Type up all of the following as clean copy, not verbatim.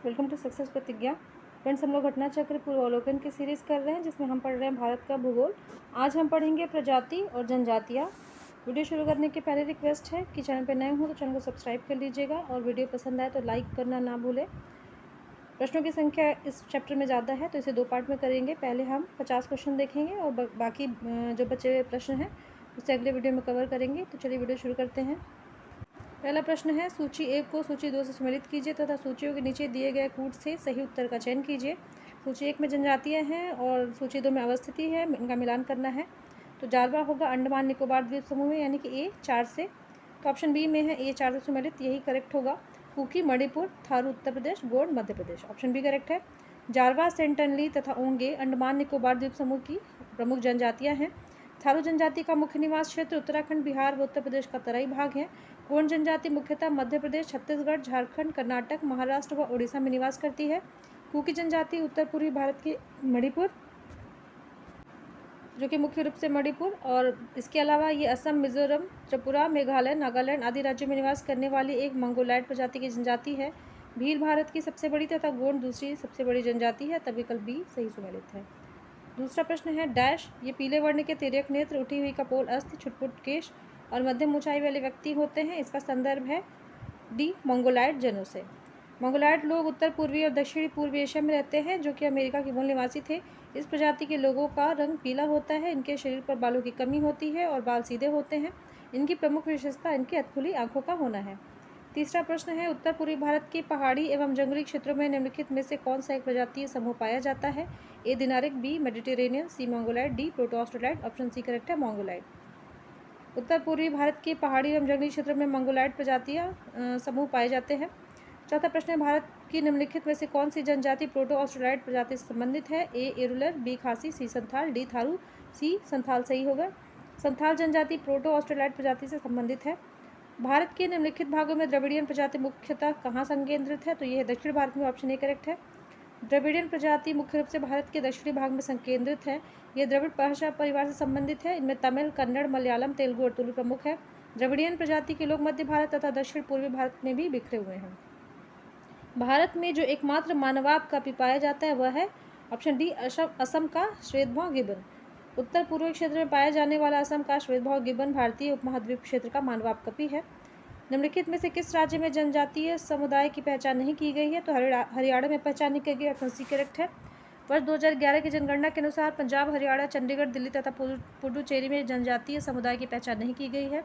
Welcome to success प्रतिज्ञा। Friends, हम लोग घटना चक्र पूर्वावलोकन की सीरीज़ कर रहे हैं जिसमें हम पढ़ रहे हैं भारत का भूगोल। आज हम पढ़ेंगे प्रजाति और जनजातियाँ। वीडियो शुरू करने के पहले रिक्वेस्ट है कि चैनल पर नए हो तो चैनल को सब्सक्राइब कर लीजिएगा और वीडियो पसंद आए तो लाइक करना ना भूलें। प्रश्नों की संख्या इस चैप्टर में ज़्यादा है तो इसे 2 पार्ट में करेंगे। पहले हम 50 क्वेश्चन देखेंगे और बाकी जो बचे हुए प्रश्न हैं उसे अगले वीडियो में कवर करेंगे। तो चलिए वीडियो शुरू करते हैं। पहला प्रश्न है, सूची 1 को सूची 2 से सम्मिलित कीजिए तथा सूचियों के नीचे दिए गए कूट से सही उत्तर का चयन कीजिए। सूची 1 में जनजातियां हैं और सूची 2 में अवस्थिति है, इनका मिलान करना है। तो जारवा होगा अंडमान निकोबार द्वीप समूह में, यानी कि ए 4 से। तो ऑप्शन बी में है ए 4 से सम्मिलित, यही करेक्ट होगा। Cookie Manipur, Tharu Uttar Pradesh, Gond Madhya Pradesh, option B correct है। जारवा, सेंटनली तथा ओंगे अंडमान निकोबार द्वीप समूह की प्रमुख जनजातियाँ हैं। थारू जनजाति का मुख्य निवास क्षेत्र उत्तराखंड, बिहार व उत्तर प्रदेश का तराई भाग है। गोंड जनजाति मुख्यतः मध्य प्रदेश, छत्तीसगढ़, झारखंड, कर्नाटक, महाराष्ट्र व उड़ीसा में निवास करती है। कुकी जनजाति उत्तर पूर्वी भारत के मणिपुर, जो कि मुख्य रूप से मणिपुर, और इसके अलावा ये असम, मिजोरम, त्रिपुरा, मेघालय, नागालैंड आदि राज्यों में निवास करने वाली एक मंगोलाइड प्रजाति की जनजाति है। भील भारत की सबसे बड़ी तथा गोंड दूसरी सबसे बड़ी जनजाति है। तब विकल्प बी सही सुमेलित है। दूसरा प्रश्न है, डैश ये पीले वर्ण के तिर्यक नेत्र, उठी हुई कपोल अस्थि, छुटपुट केश और मध्यम ऊंचाई वाले व्यक्ति होते हैं। इसका संदर्भ है डी मंगोलाइड जनों से। मंगोलाइड लोग उत्तर पूर्वी और दक्षिणी पूर्वी एशिया में रहते हैं, जो कि अमेरिका के मूल निवासी थे। इस प्रजाति के लोगों का रंग पीला होता है। इनके शरीर पर बालों की कमी होती है और बाल सीधे होते हैं। इनकी प्रमुख विशेषता इनकी अधखुली आंखों का होना है। तीसरा प्रश्न है, उत्तर पूर्वी भारत की पहाड़ी एवं जंगली क्षेत्रों में निम्नलिखित में से कौन सा एक प्रजातीय समूह पाया जाता है? A Dinaric, B Mediterranean, C Mongoloid, D proto Australoid, option C correct है मंगोलाइड। उत्तर पूर्वी भारत की पहाड़ी एवं जंगली क्षेत्रों में मंगोलाइड प्रजातियां समूह पाए जाते हैं। चौथा प्रश्न है, भारत की निम्नलिखित में से कौन सी जनजाति प्रोटो ऑस्ट्रेलाइड प्रजाति से संबंधित है? ए एरुलर, बी खासी, सी संथाल, डी थारू, सी संथाल सही होगा। संथाल जनजाति प्रोटो ऑस्ट्रेलाइड प्रजाति से संबंधित है। भारत के निम्नलिखित भागों में द्रविडियन प्रजाति मुख्यतः कहाँ संकेंद्रित है? तो यह दक्षिण भारत में, ऑप्शन ए करेक्ट है। द्रविडियन प्रजाति मुख्य रूप से भारत के दक्षिणी भाग में संकेंद्रित है। यह द्रविड़ भाषा परिवार से संबंधित है। इनमें तमिल, कन्नड़, मलयालम, तेलुगु और तुलु प्रमुख है। द्रविडियन प्रजाति के लोग मध्य भारत तथा दक्षिण पूर्वी भारत में भी बिखरे हुए हैं। भारत में जो एकमात्र मानवाप कापी पाया जाता है वह है ऑप्शन डी असम का श्वेतभौं गिबन। उत्तर पूर्वी क्षेत्र में पाया जाने वाला असम का श्वेतभौं गिबन भारतीय उपमहाद्वीप क्षेत्र का मानवाप कपी है। निम्नलिखित में से किस राज्य में जनजातीय समुदाय की पहचान नहीं की गई है? तो हरियाणा में पहचान नहीं की गई, ऑप्शन सी करेक्ट है। वर्ष 2011 की जनगणना के अनुसार पंजाब, हरियाणा, चंडीगढ़, दिल्ली तथा पुडुचेरी में जनजातीय समुदाय की पहचान नहीं की गई है।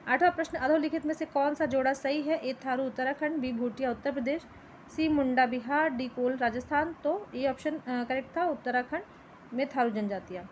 आठवां प्रश्न, अधोलिखित में से कौन सा जोड़ा सही है? ए थारू उत्तराखंड, बी भूटिया उत्तर प्रदेश, सी मुंडा बिहार, डी कोल राजस्थान। तो ये ऑप्शन करेक्ट था, उत्तराखंड में थारू जनजातियाँ।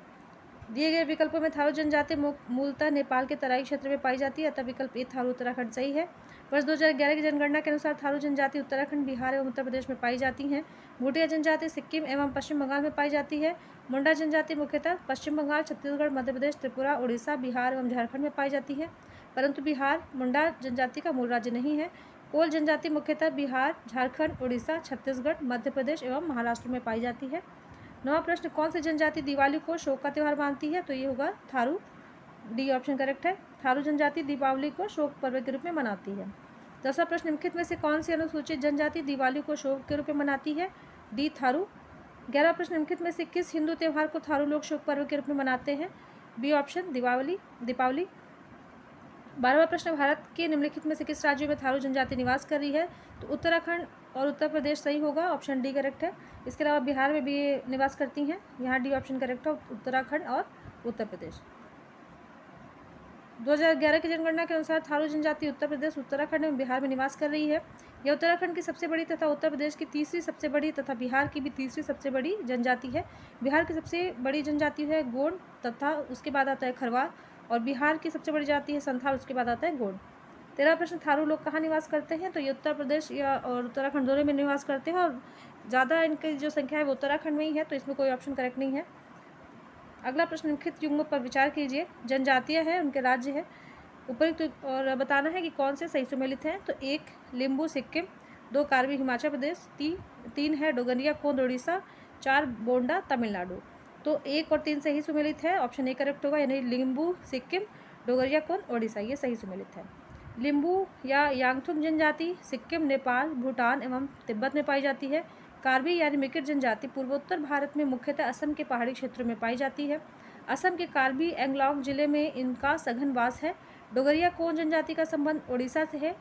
दिए गए विकल्पों में थारू जनजाति मूलतः नेपाल के तराई क्षेत्र में पाई जाती है, अतः विकल्प ए थारू उत्तराखंड सही है। वर्ष 2011 की जनगणना के अनुसार थारू जनजाति उत्तराखंड, बिहार एवं उत्तर प्रदेश में पाई जाती हैं। भूटिया जनजाति सिक्किम एवं पश्चिम बंगाल में पाई जाती है। मुंडा जनजाति मुख्यतः पश्चिम बंगाल, छत्तीसगढ़, मध्य प्रदेश, त्रिपुरा, उड़ीसा, बिहार एवं झारखंड में पाई जाती है, परंतु बिहार मुंडा जनजाति का मूल राज्य नहीं है। कोल जनजाति मुख्यतः बिहार, झारखंड, उड़ीसा, छत्तीसगढ़, मध्य प्रदेश एवं महाराष्ट्र में पाई जाती है। नवा प्रश्न, कौन सी जनजाति दिवाली को शोक का त्यौहार मानती है? तो ये होगा थारू, डी ऑप्शन करेक्ट है। थारू जनजाति दीपावली को शोक पर्व के रूप में मनाती है। 10वां प्रश्न, निम्नलिखित में से कौन सी अनुसूचित जनजाति दिवाली को शोक के रूप में मनाती है? डी थारू। 11वां प्रश्न, निम्नलिखित में से किस हिंदू त्यौहार को थारू लोग शोक पर्व के रूप में मनाते हैं? B option Deepawali. 12वां प्रश्न, भारत के निम्नलिखित में से किस राज्यों में थारू जनजाति निवास कर रही है? तो उत्तराखंड और उत्तर प्रदेश सही होगा, ऑप्शन डी करेक्ट है। इसके अलावा बिहार में भी निवास करती हैं, यहाँ डी ऑप्शन करेक्ट है, उत्तराखंड और उत्तर प्रदेश। 2011 की जनगणना के अनुसार थारू जनजाति उत्तर प्रदेश, उत्तराखंड एवं बिहार में निवास कर रही है। यह उत्तराखंड की सबसे बड़ी तथा उत्तर प्रदेश की तीसरी सबसे बड़ी तथा बिहार की भी तीसरी सबसे बड़ी जनजाति है। बिहार की सबसे बड़ी जनजाति है गोंड तथा उसके बाद आता है खरवार, और बिहार की सबसे बड़ी जाति है संथाल, उसके बाद आता है गोंड। 13वां प्रश्न, थारू लोग कहाँ निवास करते हैं? तो ये उत्तर प्रदेश या और उत्तराखंड दोनों में निवास करते हैं, और ज़्यादा इनकी जो संख्या है वो उत्तराखंड में ही है, तो इसमें कोई ऑप्शन करेक्ट नहीं है। अगला प्रश्न, निम्नलिखित युग्मों पर विचार कीजिए। जनजातियाँ हैं, उनके राज्य है उपयुक्त और बताना है कि कौन से सही सुमेलित हैं। तो 1 लिम्बू सिक्किम, 2 कार्बी हिमाचल प्रदेश, 3 है डोगरिया कोंड उड़ीसा, 4 बोंडा तमिलनाडु। तो 1 और 3 सही सुमेलित है, ऑप्शन ए करेक्ट होगा, यानी लिम्बू सिक्किम, डोगरिया कोंड ओडिशा, ये सही सुमेलित है। लिम्बू या यांगथुंग जनजाति सिक्किम, नेपाल, भूटान एवं तिब्बत में पाई जाती है। कार्बी यानी मिकिर जनजाति पूर्वोत्तर भारत में मुख्यतः असम के पहाड़ी क्षेत्रों में पाई जाती है। असम के कार्बी एंगलांग जिले में इनका सघन वास है। डोगरिया कोन जनजाति का संबंध उड़ीसा से है।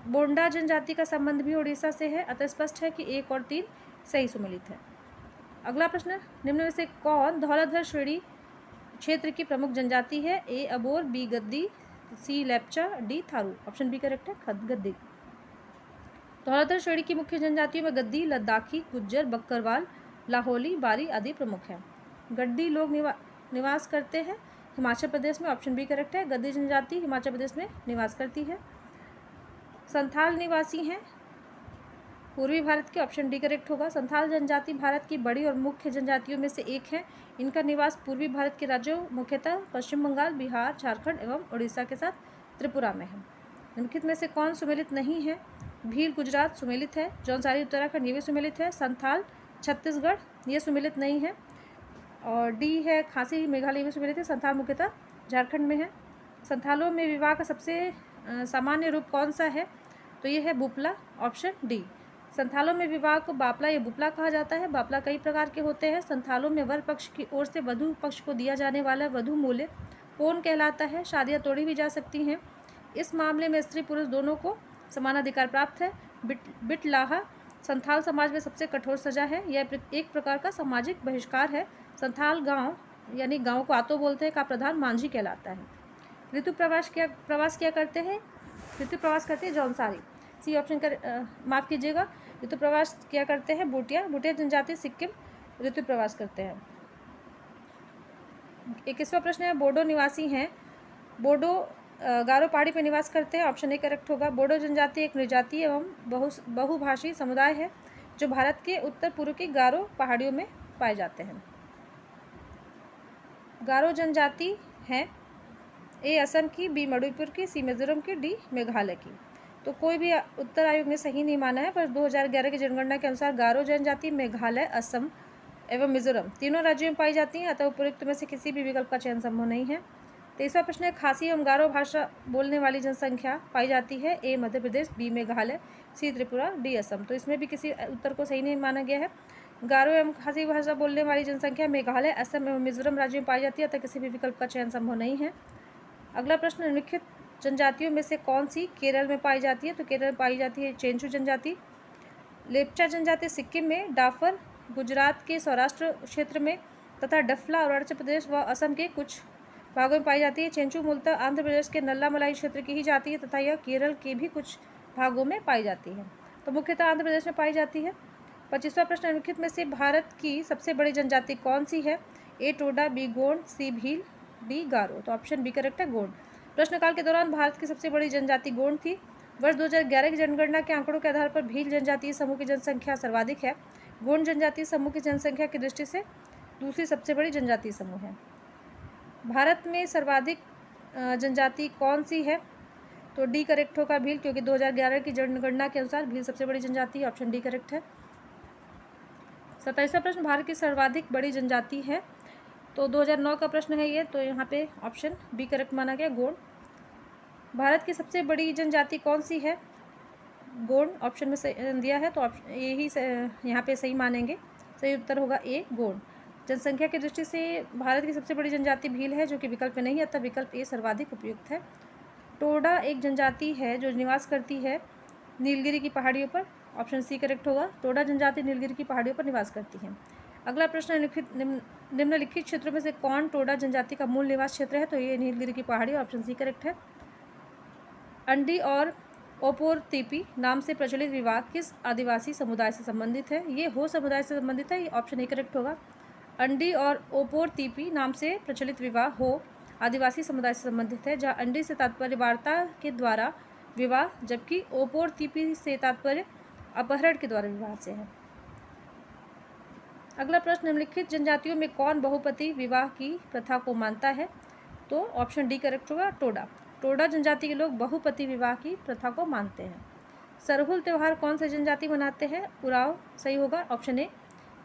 बोंडा जनजाति का संबंध भी उड़ीसा से है। अतः स्पष्ट है कि 1 और 3 सही सुमेलित है। अगला प्रश्न, निम्न में से कौन धौलाधर श्रेणी क्षेत्र की प्रमुख जनजाति है? ए Abor, B Gaddi, C Lepcha, D Tharu. Option B correct है, गद्दी। धौलाधर श्रेणी की मुख्य जनजातियों में गद्दी, लद्दाखी, गुज्जर, बक्करवाल, लाहौली, बारी आदि प्रमुख हैं। गद्दी लोग निवास करते हैं हिमाचल प्रदेश में। ऑप्शन बी करेक्ट है, गद्दी जनजाति हिमाचल प्रदेश में निवास करती है। संथाल निवासी हैं पूर्वी भारत के। ऑप्शन डी करेक्ट होगा। संथाल जनजाति भारत की बड़ी और मुख्य जनजातियों में से एक है। इनका निवास पूर्वी भारत के राज्यों मुख्यतः पश्चिम बंगाल, बिहार, झारखंड एवं उड़ीसा के साथ त्रिपुरा में है। निम्नलिखित में से कौन सुमेलित नहीं है? भील गुजरात सुमेलित है। जौनसारी उत्तराखंड ये भी सुमेलित है। संथाल छत्तीसगढ़ ये सुमेलित नहीं है। और डी है खासी मेघालय भी सुमेलित है। संथाल मुख्यतः झारखंड में है। संथालों में विवाह का सबसे सामान्य रूप कौन सा है? तो ये है बुपला। Option D. संथालों में विवाह को बापला या बुपला कहा जाता है। बापला कई प्रकार के होते हैं। संथालों में वर पक्ष की ओर से वधु पक्ष को दिया जाने वाला वधु मूल्य पोन कहलाता है। शादियाँ तोड़ी भी जा सकती हैं। इस मामले में स्त्री पुरुष दोनों को समान अधिकार प्राप्त है। बिटलाहा संथाल समाज में सबसे कठोर सजा है। यह एक प्रकार का सामाजिक बहिष्कार है। संथाल गांव यानी गांव को आतो बोलते हैं का प्रधान मांझी कहलाता है। ऋतु प्रवास क्या करते हैं? ऋतु प्रवास करते हैं जौनसारी। सी ऑप्शन माफ़ कीजिएगा, ऋतु प्रवास क्या करते हैं? भूटिया जनजाति सिक्किम ऋतु प्रवास करते हैं। 21वां प्रश्न है, बोडो निवासी हैं। बोडो गारो पहाड़ी पर निवास करते हैं। ऑप्शन ए करेक्ट होगा। बोडो जनजाति एक निर्जातीय एवं बहुभाषी समुदाय है जो भारत के उत्तर पूर्व की गारो पहाड़ियों में पाए जाते हैं। गारो जनजाति है ए असम की, बी मणिपुर की, सी मिजोरम की, डी मेघालय की। तो कोई भी उत्तर आयोग ने सही नहीं माना है, पर 2011 की जनगणना के अनुसार गारो जनजाति मेघालय, असम एवं मिजोरम तीनों राज्यों में पाई जाती हैं। अतः उपयुक्त में से किसी भी विकल्प का चयन संभव नहीं है। 23वां प्रश्न है, खासी एवं गारो भाषा बोलने वाली जनसंख्या पाई जाती है। ए मध्य प्रदेश, बी मेघालय, सी त्रिपुरा, डी असम। तो इसमें भी किसी उत्तर को सही नहीं माना गया है। गारो एवं खासी भाषा बोलने वाली जनसंख्या मेघालय, असम एवं मिजोरम राज्यों में पाई जाती है। अतः किसी भी विकल्प का चयन संभव नहीं है। अगला प्रश्न, निम्नलिखित जनजातियों में से कौन सी केरल में पाई जाती है? तो केरल में पाई जाती है चेंचू जनजाति। लेप्चा जनजाति सिक्किम में, डाफर गुजरात के सौराष्ट्र क्षेत्र में तथा डफला अरुणाचल प्रदेश व असम के कुछ भागों में पाई जाती है। चेंचू मूलतः आंध्र प्रदेश के नल्लामलाई क्षेत्र की ही जाती है तथा यह केरल के भी कुछ भागों में पाई जाती है। तो मुख्यतः आंध्र प्रदेश में पाई जाती है। 25वां प्रश्न, निम्नलिखित में से भारत की सबसे बड़ी जनजाति कौन सी है? ए टोडा, बी गोंड, सी भील, डी गारो। तो ऑप्शन बी करेक्ट है, गोंड। प्रश्नकाल के दौरान भारत की सबसे बड़ी जनजाति गोंड थी। वर्ष 2011 की जनगणना के आंकड़ों के आधार पर भील जनजातीय समूह की जनसंख्या सर्वाधिक है। गोंड जनजातीय समूह की जनसंख्या की दृष्टि से दूसरी सबसे बड़ी जनजातीय समूह है। भारत में सर्वाधिक जनजाति कौन सी है? तो डी करेक्ट होगा, भील, क्योंकि 2011 की जनगणना के अनुसार भील सबसे बड़ी जनजाति। ऑप्शन डी करेक्ट है। 27वां प्रश्न, भारत की सर्वाधिक बड़ी जनजाति है। तो 2009 का प्रश्न है ये, तो यहाँ पे ऑप्शन बी करेक्ट माना गया, गोंड। भारत की सबसे बड़ी जनजाति कौन सी है? गोंड ऑप्शन में दिया है, तो यही यहाँ पे सही मानेंगे। सही उत्तर होगा ए, गोंड। जनसंख्या की दृष्टि से भारत की सबसे बड़ी जनजाति भील है, जो कि विकल्प में नहीं है, अतः विकल्प ए सर्वाधिक उपयुक्त है। टोडा एक जनजाति है जो निवास करती है नीलगिरी की पहाड़ियों पर। ऑप्शन सी करेक्ट होगा। टोडा जनजाति नीलगिरी की पहाड़ियों पर निवास करती है। अगला प्रश्न, निम्नलिखित क्षेत्रों में से कौन टोडा जनजाति का मूल निवास क्षेत्र है? तो ये नीलगिरी की पहाड़ी। ऑप्शन सी करेक्ट है। अंडी और ओपोर तीपी नाम से प्रचलित विवाह किस आदिवासी समुदाय से संबंधित है? ये हो समुदाय से संबंधित है। ये ऑप्शन ए करेक्ट होगा। अंडी और ओपोर तीपी नाम से प्रचलित विवाह हो आदिवासी समुदाय से संबंधित है, जहाँ अंडी से तात्पर्य वार्ता के द्वारा विवाह, जबकि ओपोर तीपी से तात्पर्य अपहरण के द्वारा विवाह से है। अगला प्रश्न, निम्नलिखित जनजातियों में कौन बहुपति विवाह की प्रथा को मानता है? तो ऑप्शन डी करेक्ट होगा, टोडा। टोडा जनजाति के लोग बहुपति विवाह की प्रथा को मानते हैं। सरहुल त्यौहार कौन से जनजाति मनाते हैं? उराव सही होगा, ऑप्शन ए।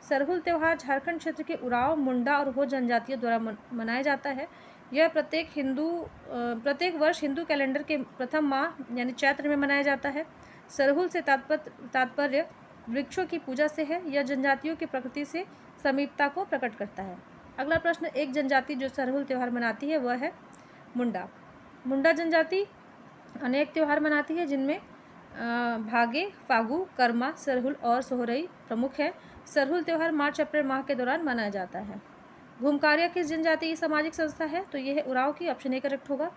सरहुल त्यौहार झारखंड क्षेत्र के उराव, मुंडा और हो जनजातियों द्वारा मनाया जाता है। यह प्रत्येक वर्ष हिंदू कैलेंडर के प्रथम माह यानी चैत्र में मनाया जाता है। सरहुल से तात्पर्य वृक्षों की पूजा से है। यह जनजातियों की प्रकृति से समीपता को प्रकट करता है। अगला प्रश्न, एक जनजाति जो सरहुल त्यौहार मनाती है वह है मुंडा। मुंडा जनजाति अनेक त्यौहार मनाती है जिनमें भागे, फागु, कर्मा, सरहुल और सोहरई प्रमुख है। सरहुल त्यौहार मार्च अप्रैल माह के दौरान मनाया जाता है। घुमकारिया किस जनजाति की सामाजिक संस्था है? तो यह है उरांव की, ऑप्शन ए करेक्ट होगा।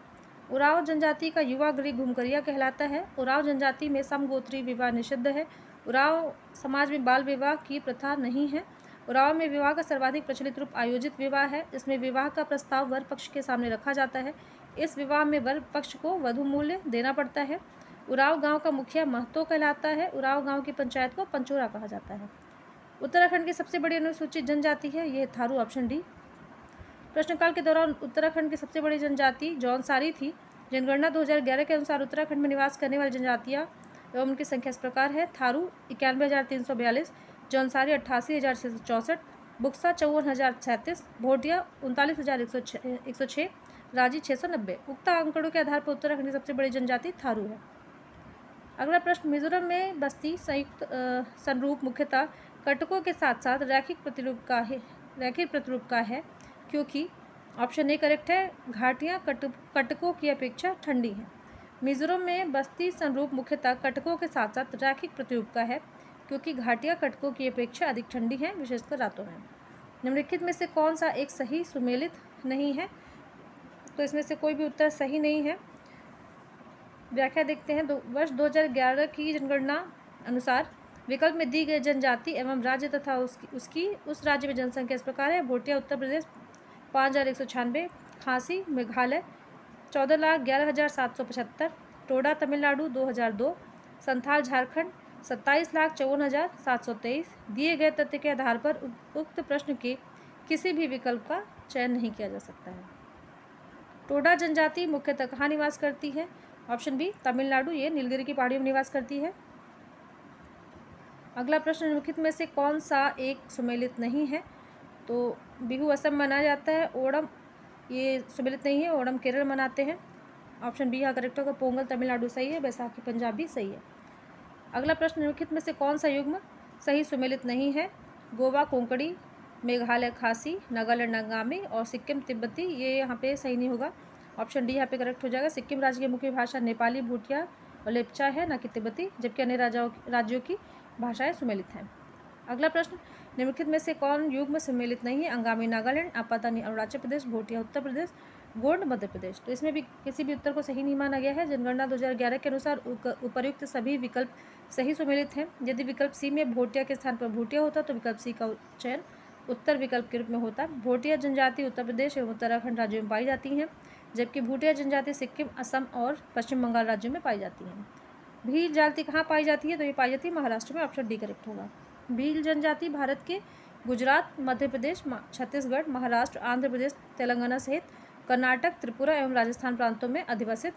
उरांव जनजाति का युवा गृह घुमकरिया कहलाता है। उरांव जनजाति में समगोत्री विवाह निषिद्ध है। उरांव समाज में बाल विवाह की प्रथा नहीं है। उरांव में विवाह का सर्वाधिक प्रचलित रूप आयोजित विवाह है। इसमें विवाह का प्रस्ताव वर पक्ष के सामने रखा जाता है। इस विवाह में वर पक्ष को वधु मूल्य देना पड़ता है। उरांव गांव का मुखिया महतो कहलाता है। उरांव गांव की पंचायत को पंचोरा कहा जाता है। उत्तराखंड की सबसे बड़ी अनुसूचित जनजाति है, यह थारू, ऑप्शन डी। प्रश्नकाल के दौरान उत्तराखंड की सबसे बड़ी जनजाति जौनसारी थी। जनगणना 2011 के अनुसार उत्तराखंड में निवास करने वाली जनजातियाँ एवं उनकी संख्या इस प्रकार है। थारू 91,342, जौनसारी 88,664, बुक्सा 54,037, भोटिया 39,106, राजी 690। उक्त आंकड़ों के आधार पर उत्तराखंड की सबसे बड़ी जनजाति थारू है। अगला प्रश्न, मिजोरम में बस्ती संयुक्त संरूप मुख्यतः कटकों के साथ साथ रैखिक प्रतिरूप का है क्योंकि ऑप्शन ए करेक्ट है, घाटियाँ कटकों की अपेक्षा ठंडी हैं। मिजोरम में बस्ती संरूप मुख्यतः कटकों के साथ साथ रैखिक प्रतिरूप का है क्योंकि घाटियाँ कटकों की अपेक्षा अधिक ठंडी हैं, विशेषकर रातों में। निम्नलिखित में से कौन सा एक सही सुमेलित नहीं है? तो इसमें से कोई भी उत्तर सही नहीं है। व्याख्या देखते हैं। वर्ष 2011 की जनगणना अनुसार विकल्प में दी गई जनजाति एवं राज्य तथा उस राज्य में जनसंख्या इस प्रकार है। भोटिया उत्तर प्रदेश 5,196, खासी मेघालय 14,11,775, टोडा तमिलनाडु 2,002, संथाल झारखंड 27,54,723। दिए गए तथ्य के आधार पर उक्त प्रश्न के किसी भी विकल्प का चयन नहीं किया जा सकता है। टोडा जनजाति मुख्यतः कहाँ निवास करती है? ऑप्शन बी तमिलनाडु, ये नीलगिरी की पहाड़ियों में निवास करती है। अगला प्रश्न, निम्नलिखित में से कौन सा एक सुमेलित नहीं है? तो बिहू असम मनाया जाता है। ओणम ये सुमेलित नहीं है, ओणम केरल मनाते हैं। ऑप्शन बी यहाँ करेक्ट होगा। पोंगल तमिलनाडु सही है, बैसाखी पंजाब भी सही है। अगला प्रश्न, निम्नलिखित में से कौन सा युग्म सही सुमेलित नहीं है? गोवा कोंकणी, मेघालय खासी, नागालैंड अंगामी और सिक्किम तिब्बती, ये यहाँ पे सही नहीं होगा। ऑप्शन डी यहाँ पे करेक्ट हो जाएगा। सिक्किम राज्य की मुख्य भाषा नेपाली, भूटिया और लेप्चा है, न कि तिब्बती, जबकि अन्य राज्यों की भाषाएं सुमेलित हैं। अगला प्रश्न, निम्नलिखित में से कौन युग्म सम्मिलित नहीं है? अंगामी नागालैंड, आपातानी अरुणाचल प्रदेश, भोटिया उत्तर प्रदेश, गोंड मध्य प्रदेश। तो इसमें भी किसी भी उत्तर को सही नहीं माना गया है। जनगणना 2011 के अनुसार उपर्युक्त सभी विकल्प सही सुमेलित हैं। यदि विकल्प सी में भोटिया के स्थान पर भूटिया होता तो विकल्प सी का चयन उत्तर विकल्प के रूप में होता। भोटिया जनजाति उत्तर प्रदेश एवं उत्तराखंड राज्यों में पाई जाती हैं, जबकि भूटिया जनजाति सिक्किम, असम और पश्चिम बंगाल राज्यों में पाई जाती हैं। भील जनजाति कहाँ पाई जाती है? तो ये पाई जाती है महाराष्ट्र में, ऑप्शन डी करेक्ट होगा। भील जनजाति भारत के गुजरात, मध्य प्रदेश, छत्तीसगढ़, महाराष्ट्र, आंध्र प्रदेश, तेलंगाना सहित कर्नाटक, त्रिपुरा एवं राजस्थान प्रांतों में अधिवसित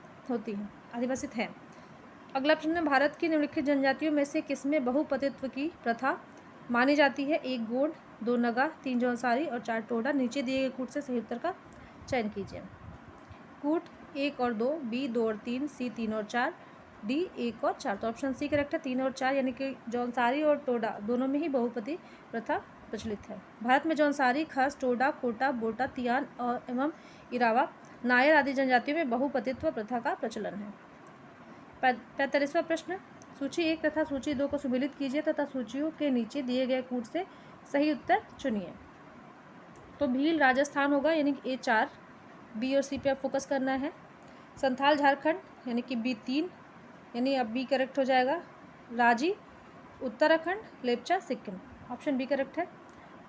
है। अगला प्रश्न, भारत की निम्नलिखित जनजातियों में से किसमें बहुपतित्व की प्रथा मानी जाती है? 1 गोंड, 2 नगा, 3 जौनसारी और 4 टोडा। नीचे दिए गए कूट से सही उत्तर का चयन कीजिए। कूट 1 और 2, बी 2 और 3, सी 3 और 4, डी 1 और 4। तो ऑप्शन सी करेक्ट है, 3 और 4, यानी कि जौनसारी और टोडा दोनों में ही बहुपति प्रथा प्रचलित है। भारत में जौनसारी, खस, टोडा, कोटा, बोटा, तियान और एवं इरावा, नायर आदि जनजातियों में बहुपतित्व प्रथा का प्रचलन है। 45वां प्रश्न, सूची 1 तथा सूची 2 को सुमेलित कीजिए तथा सूचियों के नीचे दिए गए कूट से सही उत्तर चुनिए। तो भील राजस्थान होगा, यानी कि A4, बी और सी पे आप फोकस करना है। संथाल झारखंड, यानी कि B3, यानी अब बी करेक्ट हो जाएगा। Raji Uttarakhand, Lepcha Sikkim, option B correct है।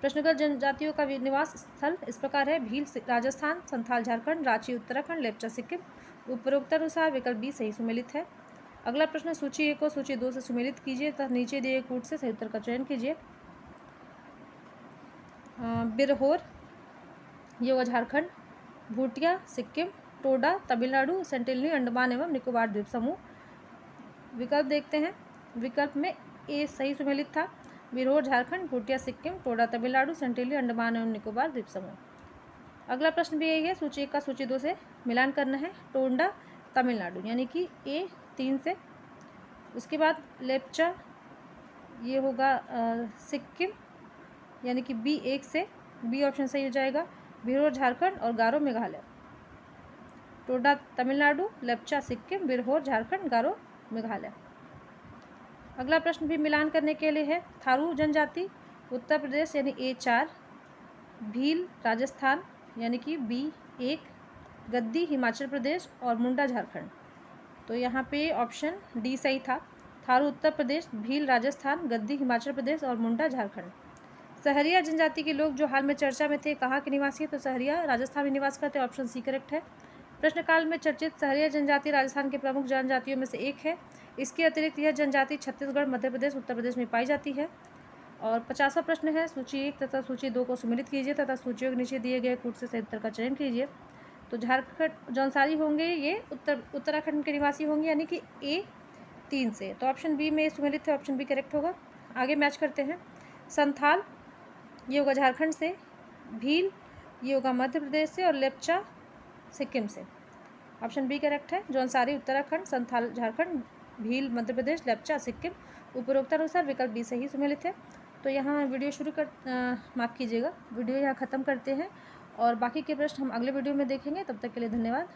प्रश्नगत जनजातियों का निवास स्थल इस प्रकार है: भील राजस्थान, संथाल झारखंड, रांची उत्तराखंड, लेप्चा सिक्किम। उपरोक्तानुसार विकल्प बी सही सुमेलित है। अगला प्रश्न, सूची 1 को सूची 2 से सुमेलित कीजिए तथा नीचे दिए कूट से सही उत्तर का चयन कीजिए। बिरहोर ये हुआ झारखंड, भूटिया सिक्किम, टोडा तमिलनाडु, सेंटिनली अंडमान एवं निकोबार द्वीप समूह। विकल्प देखते हैं। विकल्प में ए सही सुमेलित था। बिरहोर झारखंड, भूटिया सिक्किम, टोडा तमिलनाडु, सेंटिनली अंडमान एवं निकोबार द्वीप समूह। अगला प्रश्न भी यही है, सूची 1 का सूची 2 से मिलान करना है। टोंडा तमिलनाडु यानी कि ए 3 से। उसके बाद लेप्चा ये होगा सिक्किम यानी कि बी 1 से, बी ऑप्शन सही हो जाएगा। बिरहोर झारखंड और गारो मेघालय। टोंडा तमिलनाडु, लेप्चा सिक्किम, बिरहोर झारखंड, गारो मेघालय। अगला प्रश्न भी मिलान करने के लिए है। थारू जनजाति उत्तर प्रदेश यानी A4, भील राजस्थान यानी कि B1, गद्दी हिमाचल प्रदेश और मुंडा झारखंड। तो यहाँ पे ऑप्शन डी सही था। थारू उत्तर प्रदेश, भील राजस्थान, गद्दी हिमाचल प्रदेश और मुंडा झारखंड। सहरिया जनजाति के लोग जो हाल में चर्चा में थे, कहाँ के निवासी है? तो सहरिया राजस्थान में निवास करते, ऑप्शन सी करेक्ट है। प्रश्नकाल में चर्चित सहरिया जनजाति राजस्थान के प्रमुख जनजातियों में से एक है। इसके अतिरिक्त यह जनजाति छत्तीसगढ़, मध्य प्रदेश, उत्तर प्रदेश में पाई जाती है। और 50वां प्रश्न है, सूची 1 तथा सूची 2 को सम्मिलित कीजिए तथा सूचियों के नीचे दिए गए कूट से सही उत्तर का चयन कीजिए। तो झारखंड जौनसारी होंगे ये उत्तराखंड के निवासी होंगे यानी कि A3 से। तो ऑप्शन बी में सम्मिलित है, ऑप्शन बी करेक्ट होगा। आगे मैच करते हैं। संथाल ये होगा झारखंड से, भील ये होगा मध्य प्रदेश से और लेप्चा सिक्किम से। ऑप्शन बी करेक्ट है। जौनसारी उत्तराखंड, संथाल झारखंड, भील मध्य प्रदेश, लेप्चा सिक्किम। उपरोक्तानुसार विकल्प बी सही सम्मिलित है। तो यहाँ वीडियो माफ़ कीजिएगा, वीडियो यहाँ ख़त्म करते हैं और बाकी के प्रश्न हम अगले वीडियो में देखेंगे। तब तक के लिए धन्यवाद।